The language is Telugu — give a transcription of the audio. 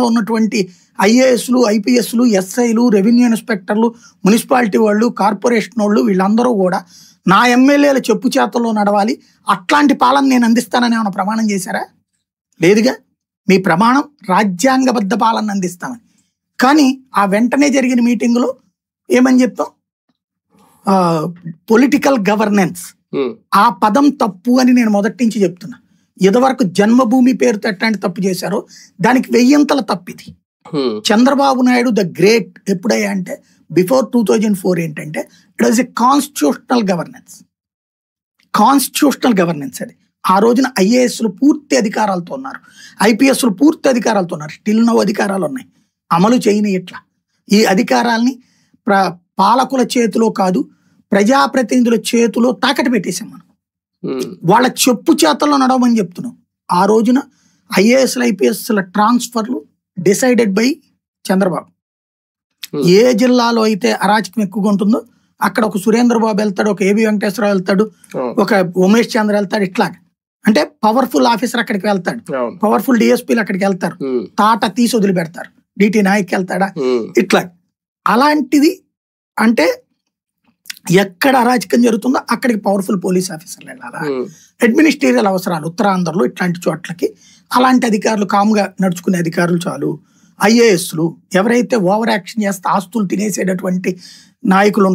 ఉన్నటువంటి ఐఏఎస్లు, ఐపీఎస్లు, ఎస్ఐలు, రెవెన్యూ ఇన్స్పెక్టర్లు, మున్సిపాలిటీ వాళ్ళు, కార్పొరేషన్ వాళ్ళు వీళ్ళందరూ కూడా నా ఎమ్మెల్యేల చెప్పు చేతల్లో నడవాలి, అట్లాంటి పాలన నేను అందిస్తానని ఏమైనా ప్రమాణం చేశారా? లేదుగా. మీ ప్రమాణం రాజ్యాంగబద్ధ పాలన అందిస్తామని. కానీ ఆ వెంటనే జరిగిన మీటింగులో ఏమని చెప్తాం? Political governance. ఆ పదం తప్పు అని నేను మొదటి నుంచి చెప్తున్నా. ఇదివరకు జన్మభూమి పేరుతో ఎట్లాంటి తప్పు చేశారో దానికి 1000 తప్పిది. చంద్రబాబు నాయుడు ద గ్రేట్ ఎప్పుడయ్యా అంటే బిఫోర్ 2004 ఏంటంటే it was a constitutional governance. Constitutional governance అది. ఆ రోజున ఐఏఎస్లు పూర్తి అధికారాలతో ఉన్నారు, ఐపీఎస్లు పూర్తి అధికారాలతో ఉన్నారు. స్టిల్ నో అధికారాలు ఉన్నాయి, అమలు చేయని. ఇట్లా ఈ అధికారాల్ని పాలకుల చేతిలో కాదు, ప్రజాప్రతినిధుల చేతిలో తాకట్టు పెట్టేశాం మనం. వాళ్ళ చెప్పు చేతల్లో నడవమని చెప్తున్నాం. ఆ రోజున ఐఏఎస్ల ఐపీఎస్ల ట్రాన్స్ఫర్లు డిసైడెడ్ బై చంద్రబాబు. ఏ జిల్లాలో అయితే అరాచకం ఎక్కువగా ఉంటుందో అక్కడ ఒక సురేంద్రబాబు వెళ్తాడు, ఒక ఏబి వెంకటేశ్వరరావు వెళ్తాడు, ఒక ఉమేష్ చంద్ర వెళ్తాడు. ఇట్లా అంటే పవర్ఫుల్ ఆఫీసర్ అక్కడికి వెళ్తాడు, పవర్ఫుల్ డిఎస్పీలు అక్కడికి వెళ్తారు, తాట తీసి వదిలిపెడతారు. డిటి నాయక్ వెళ్తాడా? ఇట్లా అలాంటిది. అంటే ఎక్కడ అరాచకం జరుగుతుందో అక్కడికి పవర్ఫుల్ పోలీస్ ఆఫీసర్లు వెళ్ళాలా? అడ్మినిస్ట్రేటివ్ అవసరాలు ఉత్తరాంధ్రలో ఇట్లాంటి చోట్లకి అలాంటి అధికారులు, కామ్గా నడుచుకునే అధికారులు చాలు. ఐఏఎస్లు ఎవరైతే ఓవర్ యాక్షన్ చేస్తే ఆస్తులు తినేసేటటువంటి నాయకులు